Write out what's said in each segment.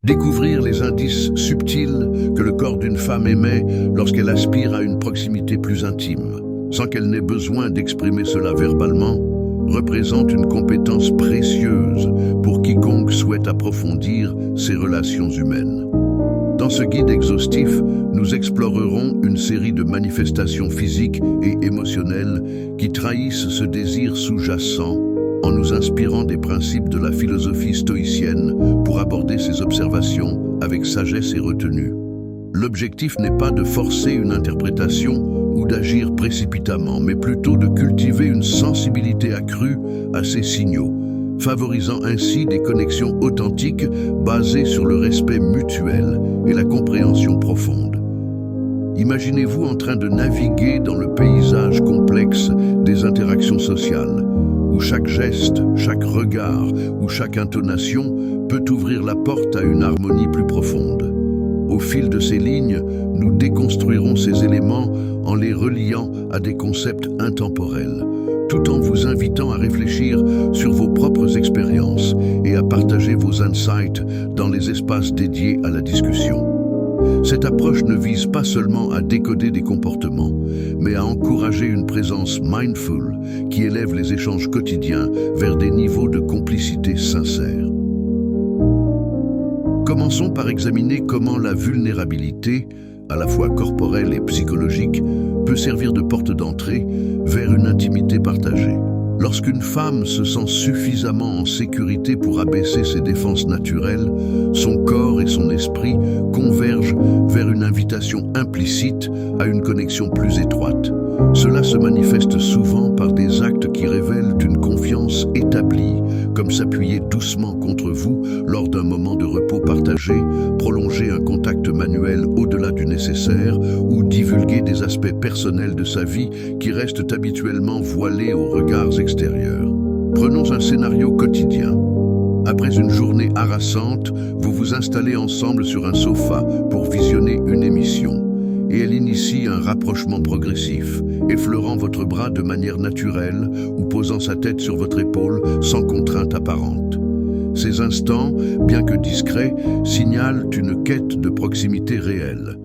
Découvrir les indices subtils que le corps d'une femme émet lorsqu'elle aspire à une proximité plus intime, sans qu'elle n'ait besoin d'exprimer cela verbalement, représente une compétence précieuse pour quiconque souhaite approfondir ses relations humaines. Dans ce guide exhaustif, nous explorerons une série de manifestations physiques et émotionnelles qui trahissent ce désir sous-jacent en nous inspirant des principes de la philosophie stoïcienne pour aborder ces observations avec sagesse et retenue. L'objectif n'est pas de forcer une interprétation ou d'agir précipitamment, mais plutôt de cultiver une sensibilité accrue à ces signaux, favorisant ainsi des connexions authentiques basées sur le respect mutuel et la compréhension profonde. Imaginez-vous en train de naviguer dans le paysage complexe des interactions sociales, où chaque geste, chaque regard ou chaque intonation peut ouvrir la porte à une harmonie plus profonde. Au fil de ces lignes, nous déconstruirons ces éléments en les reliant à des concepts intemporels, tout en vous invitant à réfléchir sur vos propres expériences et à partager vos insights dans les espaces dédiés à la discussion. Cette approche ne vise pas seulement à décoder des comportements, mais à encourager une présence mindful qui élève les échanges quotidiens vers des niveaux de complicité sincère. Commençons par examiner comment la vulnérabilité, à la fois corporelle et psychologique, peut servir de porte d'entrée vers une intimité partagée. Lorsqu'une femme se sent suffisamment en sécurité pour abaisser ses défenses naturelles, son corps et son esprit convergent vers une invitation implicite à une connexion plus étroite. Cela se manifeste souvent par des actes qui révèlent une confiance établie, comme s'appuyer doucement contre vous lors d'un moment de repos partagé, prolonger un contact manuel au-delà du nécessaire ou divulguer des aspects personnels de sa vie qui restent habituellement voilés aux regards extérieurs. Prenons un scénario quotidien. Après une journée harassante, vous vous installez ensemble sur un sofa pour visionner une émission. Et elle initie un rapprochement progressif, effleurant votre bras de manière naturelle ou posant sa tête sur votre épaule sans contrainte apparente. Ces instants, bien que discrets, signalent une quête de proximité réelle,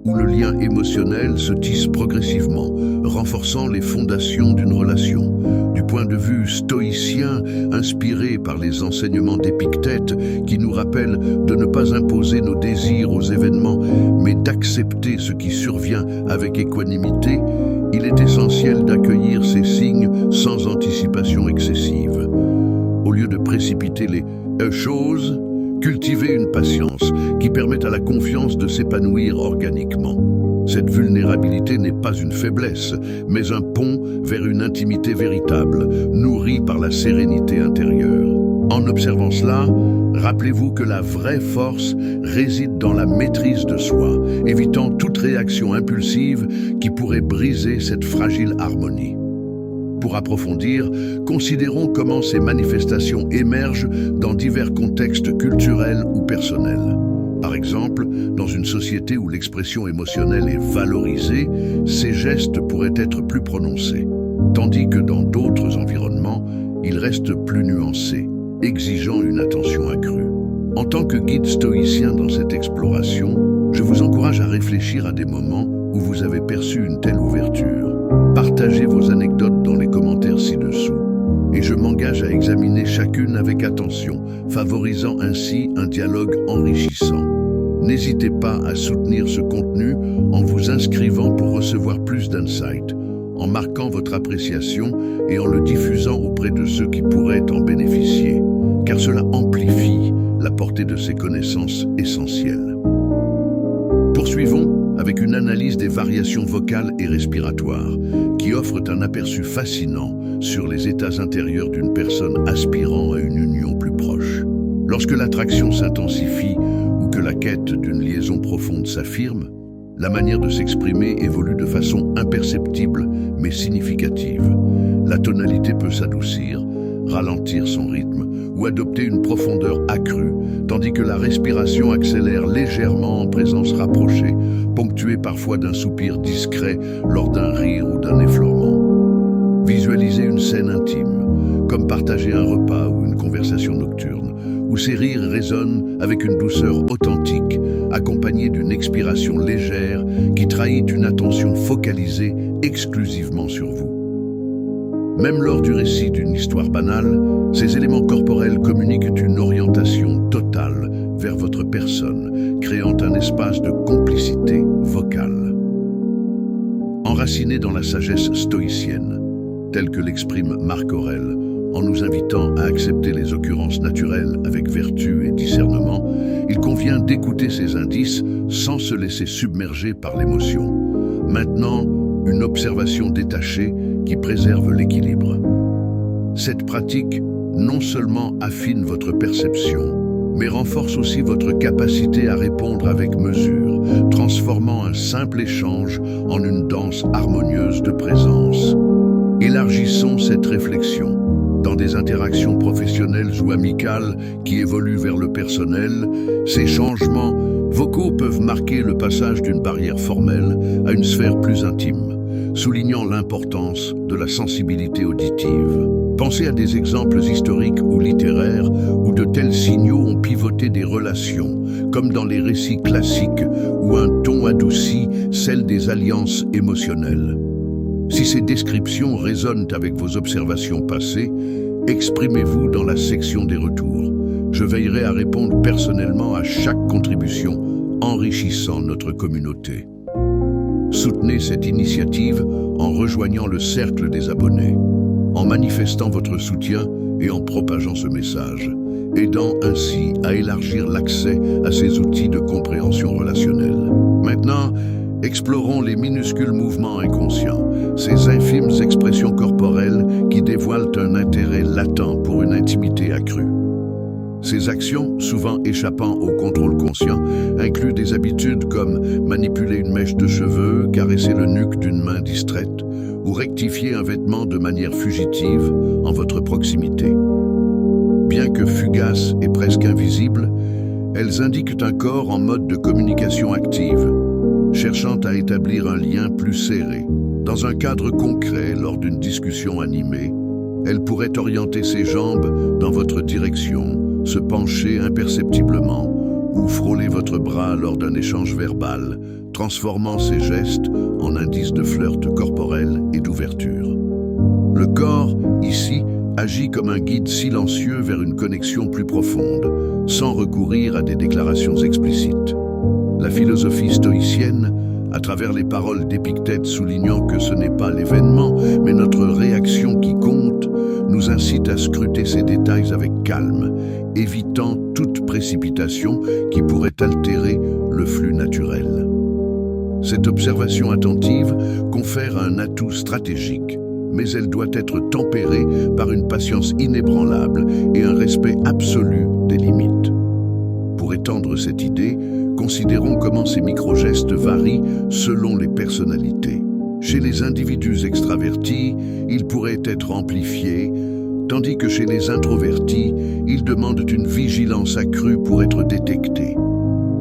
où le lien émotionnel se tisse progressivement, renforçant les fondations d'une relation. Du point de vue stoïcien, inspiré par les enseignements d'Épictète, qui nous rappellent de ne pas imposer nos désirs aux événements, mais d'accepter ce qui survient avec équanimité, il est essentiel d'accueillir ces signes sans anticipation excessive. Au lieu de précipiter les choses, cultivez une patience qui permette à la confiance de s'épanouir organiquement. Cette vulnérabilité n'est pas une faiblesse, mais un pont vers une intimité véritable, nourrie par la sérénité intérieure. En observant cela, rappelez-vous que la vraie force réside dans la maîtrise de soi, évitant toute réaction impulsive qui pourrait briser cette fragile harmonie. Pour approfondir, considérons comment ces manifestations émergent dans divers contextes culturels ou personnels. Par exemple, dans une société où l'expression émotionnelle est valorisée, ces gestes pourraient être plus prononcés, tandis que dans d'autres environnements, ils restent plus nuancés, exigeant une attention accrue. En tant que guide stoïcien dans cette exploration, je vous encourage à réfléchir à des moments où vous avez perçu une telle ouverture. Partagez vos anecdotes dans les commentaires ci-dessous, et je m'engage à examiner chacune avec attention, favorisant ainsi un dialogue enrichissant. N'hésitez pas à soutenir ce contenu en vous inscrivant pour recevoir plus d'insights, en marquant votre appréciation et en le diffusant auprès de ceux qui pourraient en bénéficier, car cela amplifie la portée de ces connaissances essentielles. Poursuivons avec une analyse des variations vocales et respiratoires, qui offrent un aperçu fascinant sur les états intérieurs d'une personne aspirant à une union plus proche. Lorsque l'attraction s'intensifie ou que la quête d'une liaison profonde s'affirme, la manière de s'exprimer évolue de façon imperceptible mais significative. La tonalité peut s'adoucir, ralentir son rythme ou adopter une profondeur accrue, tandis que la respiration accélère légèrement en présence rapprochée, ponctuée parfois d'un soupir discret lors d'un rire ou d'un effleurement. Visualisez une scène intime, comme partager un repas ou une conversation nocturne, où ces rires résonnent avec une douceur authentique, accompagnée d'une expiration légère qui trahit une attention focalisée exclusivement sur vous. Même lors du récit d'une histoire banale, ces éléments corporels communiquent une orientation totale vers votre personne, créant un espace de complicité vocale. Enraciné dans la sagesse stoïcienne, telle que l'exprime Marc Aurèle, en nous invitant à accepter les occurrences naturelles avec vertu et discernement, il convient d'écouter ces indices sans se laisser submerger par l'émotion. Maintenant, une observation détachée qui préserve l'équilibre. Cette pratique non seulement affine votre perception, mais renforce aussi votre capacité à répondre avec mesure, transformant un simple échange en une danse harmonieuse de présence. Élargissons cette réflexion dans des interactions professionnelles ou amicales qui évoluent vers le personnel. Ces changements vocaux peuvent marquer le passage d'une barrière formelle à une sphère plus intime, soulignant l'importance de la sensibilité auditive. Pensez à des exemples historiques ou littéraires où de tels signaux ont pivoté des relations, comme dans les récits classiques où un ton adoucit celle des alliances émotionnelles. Si ces descriptions résonnent avec vos observations passées, exprimez-vous dans la section des retours. Je veillerai à répondre personnellement à chaque contribution, enrichissant notre communauté. Soutenez cette initiative en rejoignant le cercle des abonnés, en manifestant votre soutien et en propageant ce message, aidant ainsi à élargir l'accès à ces outils de compréhension relationnelle. Maintenant, explorons les minuscules mouvements inconscients, ces infimes expressions corporelles qui dévoilent un intérêt latent pour une intimité accrue. Ces actions, souvent échappant au contrôle conscient, incluent des habitudes comme manipuler une mèche de cheveux, caresser le nuque d'une main distraite ou rectifier un vêtement de manière fugitive en votre proximité. Bien que fugaces et presque invisibles, elles indiquent un corps en mode de communication active, cherchant à établir un lien plus serré. Dans un cadre concret, lors d'une discussion animée, elle pourrait orienter ses jambes dans votre direction, se pencher imperceptiblement ou frôler votre bras lors d'un échange verbal, transformant ces gestes en indices de flirt corporel et d'ouverture. Le corps, ici, agit comme un guide silencieux vers une connexion plus profonde, sans recourir à des déclarations explicites. La philosophie stoïcienne, à travers les paroles d'Épictète soulignant que ce n'est pas l'événement, mais notre réaction qui compte, nous incite à scruter ces détails avec calme, évitant toute précipitation qui pourrait altérer le flux naturel. Cette observation attentive confère un atout stratégique, mais elle doit être tempérée par une patience inébranlable et un respect absolu des limites. Pour étendre cette idée, considérons comment ces micro-gestes varient selon les personnalités. Chez les individus extravertis, ils pourraient être amplifiés, tandis que chez les introvertis, ils demandent une vigilance accrue pour être détectés.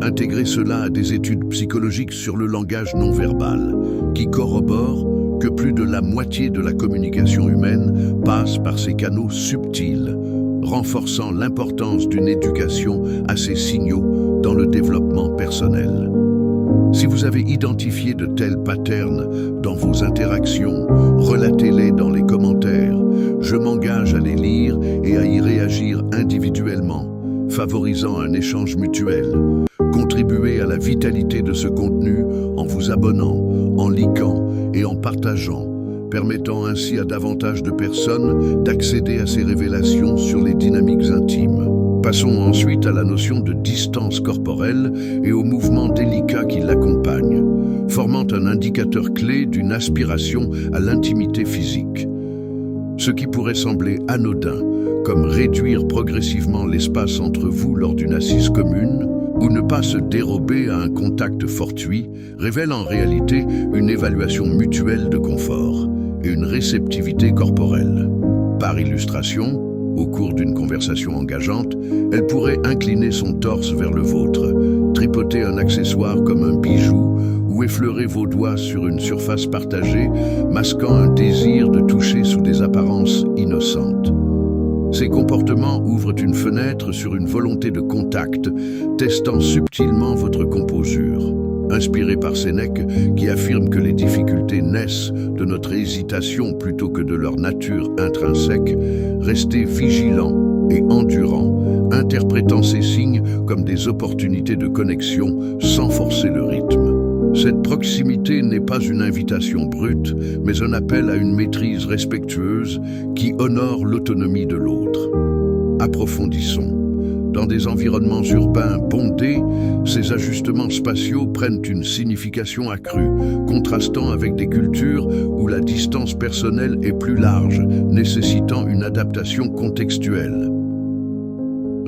Intégrez cela à des études psychologiques sur le langage non verbal, qui corroborent que plus de la moitié de la communication humaine passe par ces canaux subtils, renforçant l'importance d'une éducation à ces signaux dans le développement personnel. Si vous avez identifié de tels patterns dans vos interactions, relatez-les dans les commentaires. Je m'engage à les lire et à y réagir individuellement, favorisant un échange mutuel. Contribuez à la vitalité de ce contenu en vous abonnant, en likant et en partageant, permettant ainsi à davantage de personnes d'accéder à ces révélations sur les dynamiques intimes. Passons ensuite à la notion de distance corporelle et aux mouvements délicats qui l'accompagnent, formant un indicateur clé d'une aspiration à l'intimité physique. Ce qui pourrait sembler anodin, comme réduire progressivement l'espace entre vous lors d'une assise commune, ou ne pas se dérober à un contact fortuit, révèle en réalité une évaluation mutuelle de confort et une réceptivité corporelle. Par illustration, au cours d'une conversation engageante, elle pourrait incliner son torse vers le vôtre, tripoter un accessoire comme un bijou ou ou effleurez vos doigts sur une surface partagée, masquant un désir de toucher sous des apparences innocentes. Ces comportements ouvrent une fenêtre sur une volonté de contact, testant subtilement votre composure. Inspiré par Sénèque, qui affirme que les difficultés naissent de notre hésitation plutôt que de leur nature intrinsèque, restez vigilants et endurants, interprétant ces signes comme des opportunités de connexion sans forcer le rythme. Cette proximité n'est pas une invitation brute, mais un appel à une maîtrise respectueuse qui honore l'autonomie de l'autre. Approfondissons. Dans des environnements urbains bondés, ces ajustements spatiaux prennent une signification accrue, contrastant avec des cultures où la distance personnelle est plus large, nécessitant une adaptation contextuelle.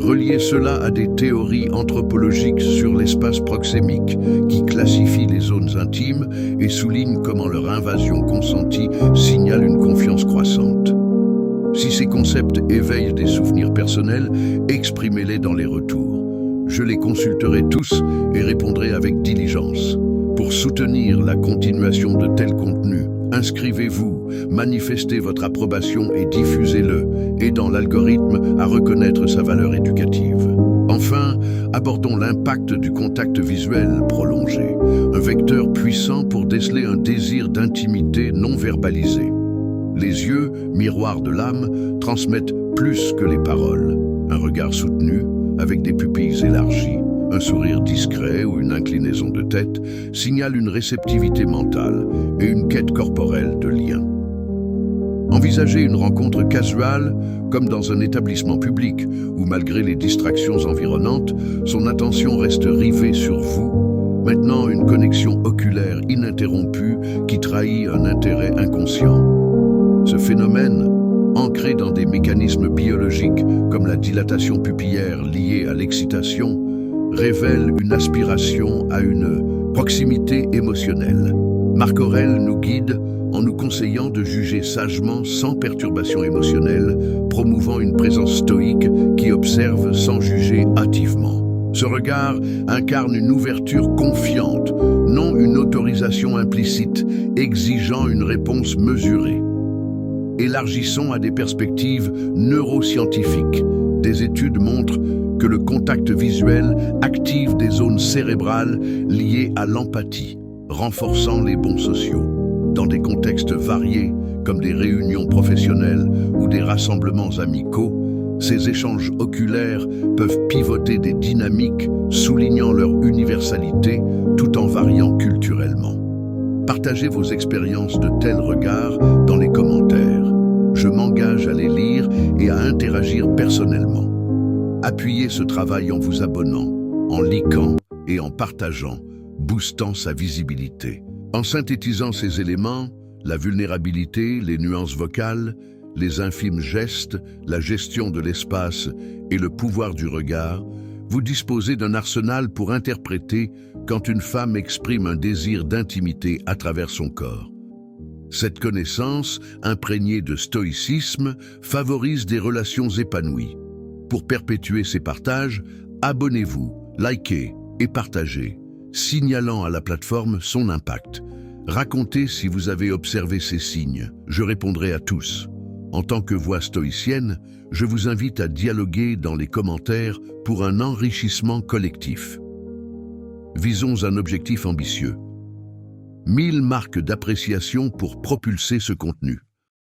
Reliez cela à des théories anthropologiques sur l'espace proxémique, qui classifient les zones intimes et soulignent comment leur invasion consentie signale une confiance croissante. Si ces concepts éveillent des souvenirs personnels, exprimez-les dans les retours. Je les consulterai tous et répondrai avec diligence. Pour soutenir la continuation de tels contenus, inscrivez-vous, manifestez votre approbation et diffusez-le, aidant l'algorithme à reconnaître sa valeur éducative. Enfin, abordons l'impact du contact visuel prolongé, un vecteur puissant pour déceler un désir d'intimité non verbalisé. Les yeux, miroirs de l'âme, transmettent plus que les paroles. Un regard soutenu, avec des pupilles élargies, un sourire discret ou une inclinaison de tête signale une réceptivité mentale et une quête corporelle de lien. Envisagez une rencontre casuale, comme dans un établissement public, où malgré les distractions environnantes, son attention reste rivée sur vous, maintenant une connexion oculaire ininterrompue qui trahit un intérêt inconscient. Ce phénomène, ancré dans des mécanismes biologiques comme la dilatation pupillaire liée à l'excitation, révèle une aspiration à une proximité émotionnelle. Marc Aurèle nous guide en nous conseillant de juger sagement sans perturbation émotionnelle, promouvant une présence stoïque qui observe sans juger hâtivement. Ce regard incarne une ouverture confiante, non une autorisation implicite, exigeant une réponse mesurée. Élargissons à des perspectives neuroscientifiques. Des études montrent que le contact visuel active des zones cérébrales liées à l'empathie, renforçant les bonds sociaux. Dans des contextes variés, comme des réunions professionnelles ou des rassemblements amicaux, ces échanges oculaires peuvent pivoter des dynamiques, soulignant leur universalité tout en variant culturellement. Partagez vos expériences de tels regards dans les commentaires. Je m'engage à les lire et à interagir personnellement. Appuyez ce travail en vous abonnant, en likant et en partageant, boostant sa visibilité. En synthétisant ces éléments, la vulnérabilité, les nuances vocales, les infimes gestes, la gestion de l'espace et le pouvoir du regard, vous disposez d'un arsenal pour interpréter quand une femme exprime un désir d'intimité à travers son corps. Cette connaissance, imprégnée de stoïcisme, favorise des relations épanouies. Pour perpétuer ces partages, abonnez-vous, likez et partagez, signalant à la plateforme son impact. Racontez si vous avez observé ces signes, je répondrai à tous. En tant que voix stoïcienne, je vous invite à dialoguer dans les commentaires pour un enrichissement collectif. Visons un objectif ambitieux. 1000 marques d'appréciation pour propulser ce contenu.